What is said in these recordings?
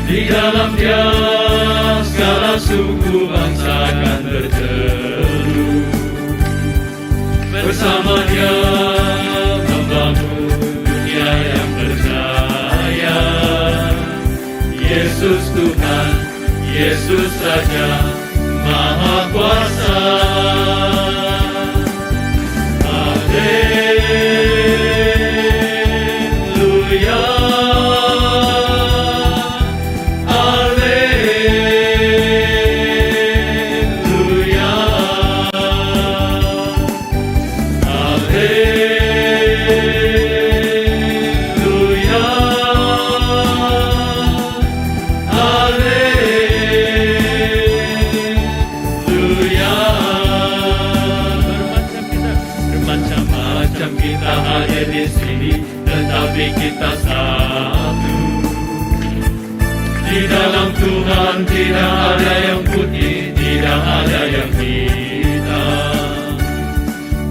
Di dalam Dia segala suku bangsa akan berteduh. Bersama Dia membangun dunia yang percaya. Yesus Tuhan, Yesus Raja Maha Kuasa. Haleluya, haleluya, haleluya, haleluya. Bermacam-macam kita hadir di sini, tetapi kita satu. Di dalam Tuhan tidak ada yang putih, tidak ada yang hitam.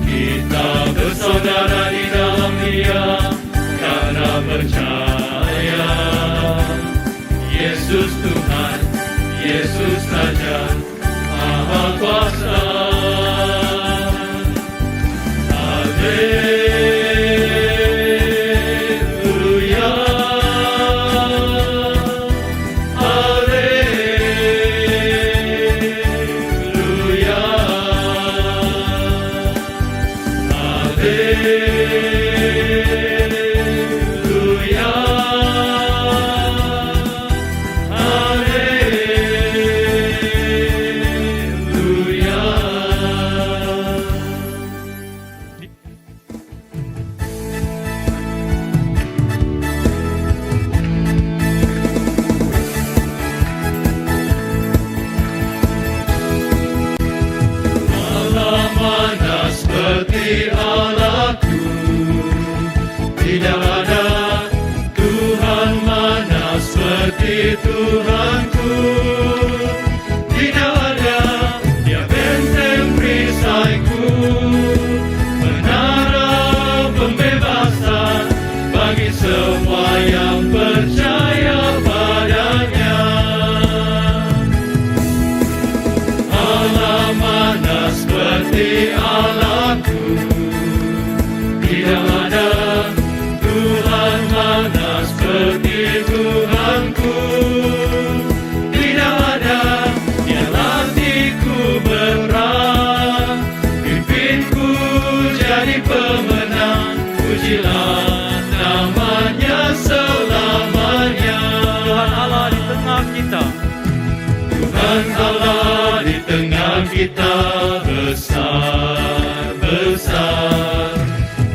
Kita bersaudara di dalam Dia karena percaya. Yesus Tuhan, Yesus Raja Maha Kuasa. Haleluya, haleluya, haleluya, Allah mana seperti Allahku, tidak ada Tuhan mana seperti Tuhanku. Tidak ada Dia benteng perisaiku, menara pembebasan bagi semua yang percaya padanya. Allah mana seperti Allahku, tidak ada Tuhan mana seperti Tuhanku. Tidak ada Dia latihku berperang, pimpinku jadi pemenang. Pujilah namanya selamanya. Tuhan Allah di tengah kita. Tuhan Allah di tengah kita besar, besar.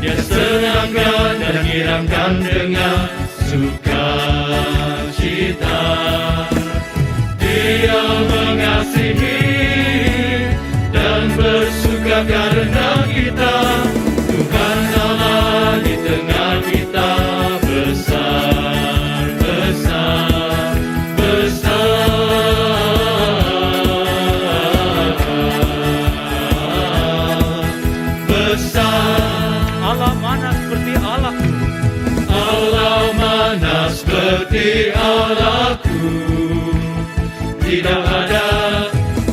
Dia senangkan dan kiramkan dengan sukacita. Dia mengasihi dan bersuka karena kita. Tuhan Allah di tengah kita besar, besar, besar. Allah mana seperti Allahku, Allah mana seperti Allahku, tidak ada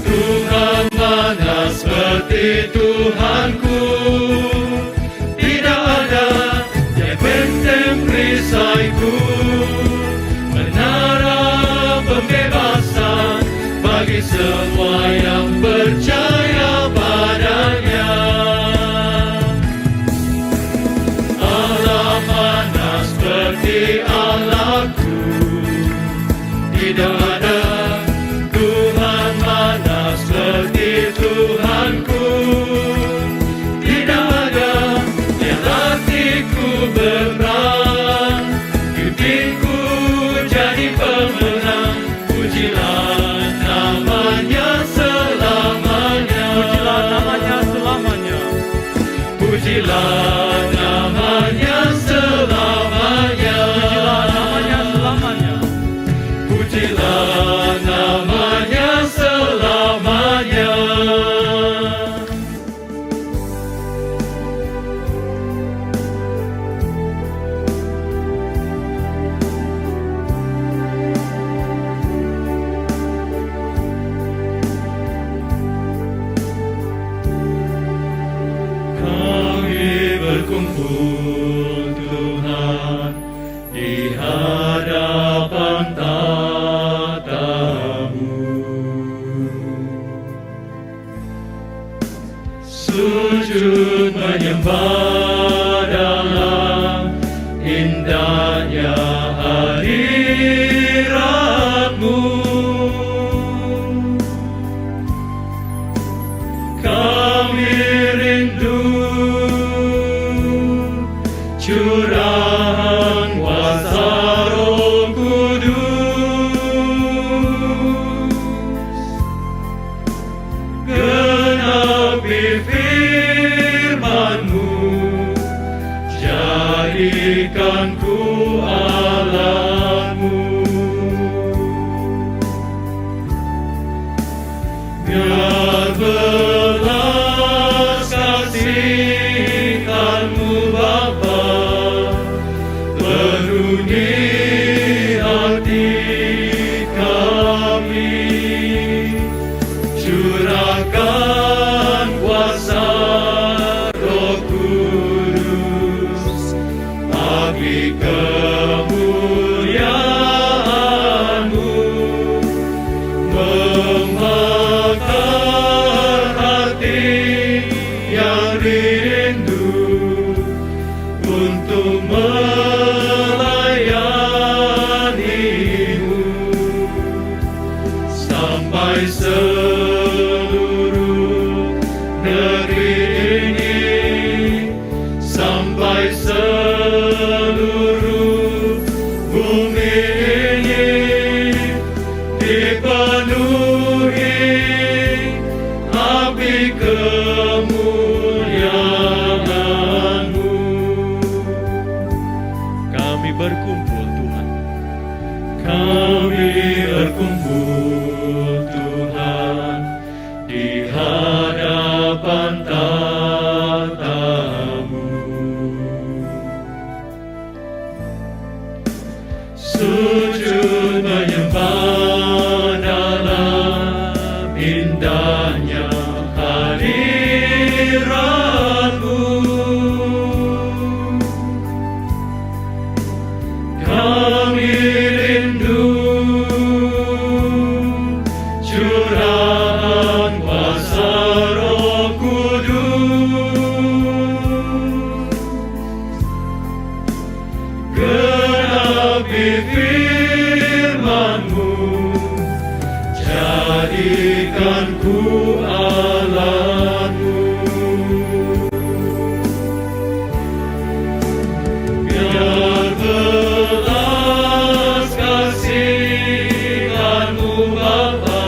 Tuhan mana seperti Tuhanku. Tidak ada Dia benteng perisaiku, menara pembebasan bagi semua yang percaya padanya. Allah mana seperti Allahku, tidak ada Tuhan mana seperti Tuhanku. Tidak ada Dia latihku berperang, pimpinku jadi pemenang. Pujilah namanya selamanya. pujilah namanya selamanya. Pujilah namanya selamanya. Pujilah namanya selamanya. Pujilah dalam indahnya hadirat-Mu. Kami rindu curahan kuasa Roh Kudus, genapi firman-Mu, jadikan ku alat-Mu. Biar belas kasihan-Mu Bapa penuhi hati kami, curahkan kuasa Roh Kudus bagi kemuliaan-Mu, membakar hati yang rindu untuk melayani-Mu, sampai seluruh negeri ini, sampai seluruh bumi ini dipenuhi api kemuliaan-Mu. Kami berkumpul Tuhan, Kami berkumpul Tuhan di hadapan tahta-Mu. Sujud menyembah dalam indahnya hadirat-Mu. Kami rindu curahan kuasa Roh Kudus, genapi firman-Mu, jadikan ku alat-Mu. Biar belas kasihan-Mu Bapa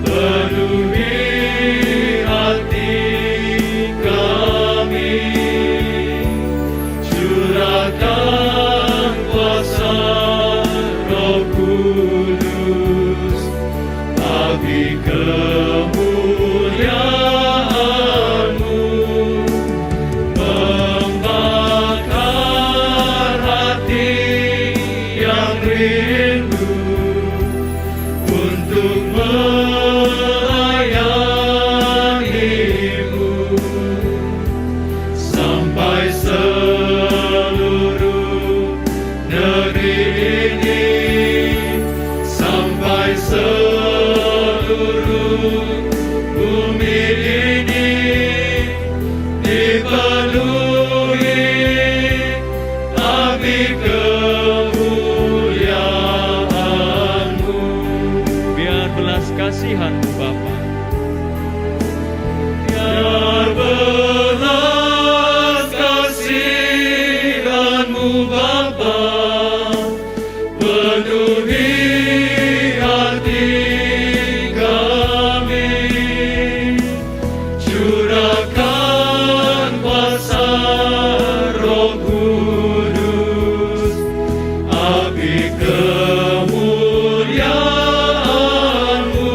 penuhi hati kami, curahkan kuasa Roh Kudus bagi kemuliaan-Mu, membakar hati yang rindu untuk melayani-Mu, sampai seluruh negeri ini, sampai seluruh bumi ini dipenuhi api kemuliaan-Mu. biar belas kasihan-Mu Bapa, Biar belas kasihan-Mu Bapa penuhi hati kami, curahkan kuasa Roh Kudus api kemuliaan-Mu,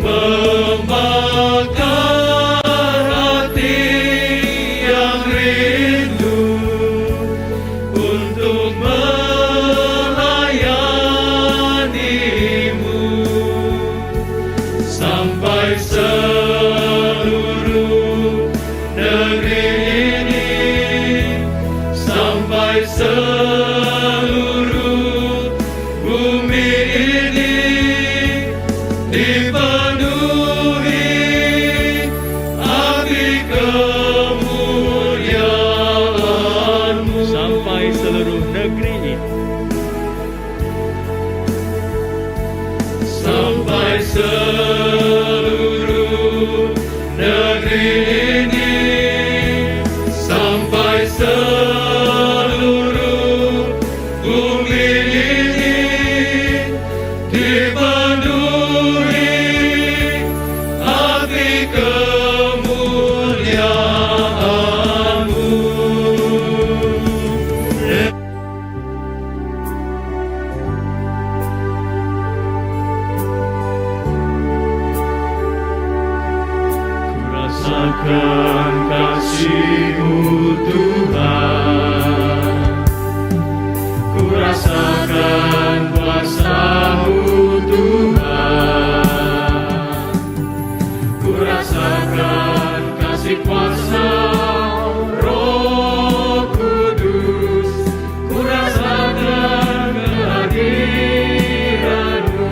membakar hati yang rindu untuk melayani-Mu, sampai seluruh negeri ini, sampai seluruh bumi ini dipenuhi api seluruh negeri ini, sampai seluruh bumi ini dipenuhi api kemuliaan-Mu. Rasakan kasih-Mu Tuhan, ku rasakan kuasa-Mu Tuhan, ku rasakan kasih kuasa Roh Kudus, ku rasakan kehadiran-Mu.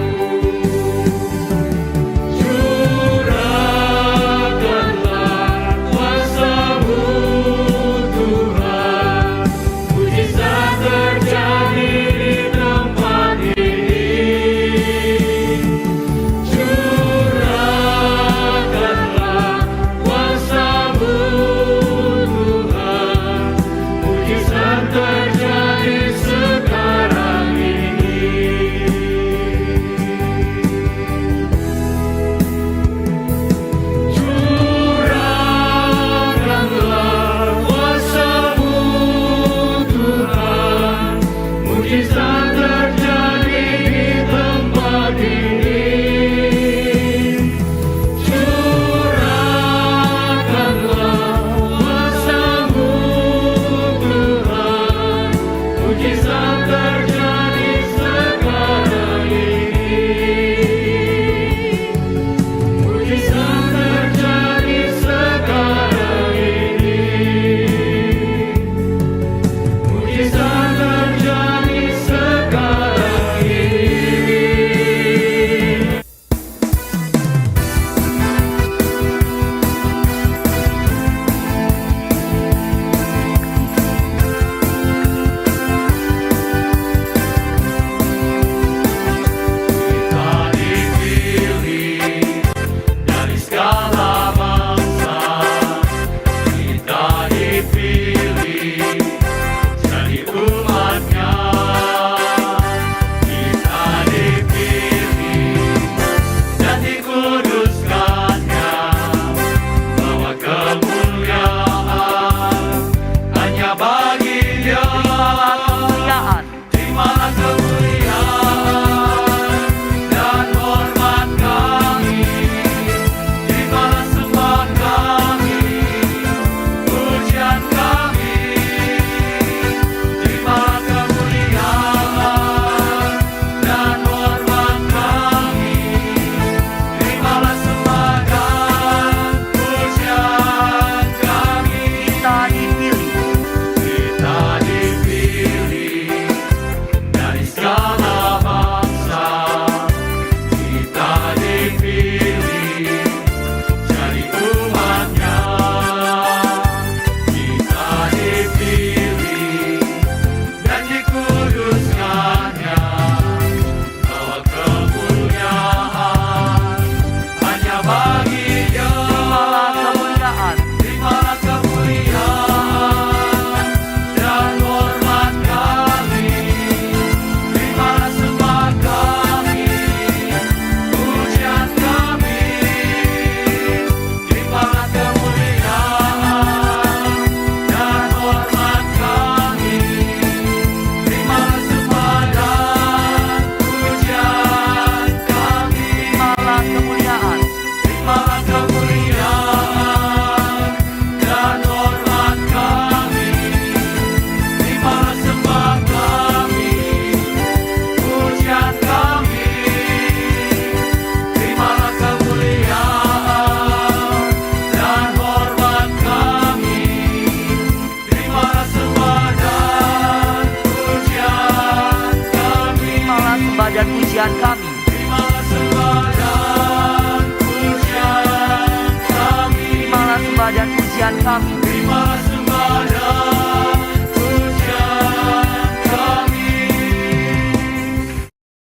pujian kami. Terimalah sembah dan pujian kami. Terimalah sembah dan pujian kami. Terimalah sembah dan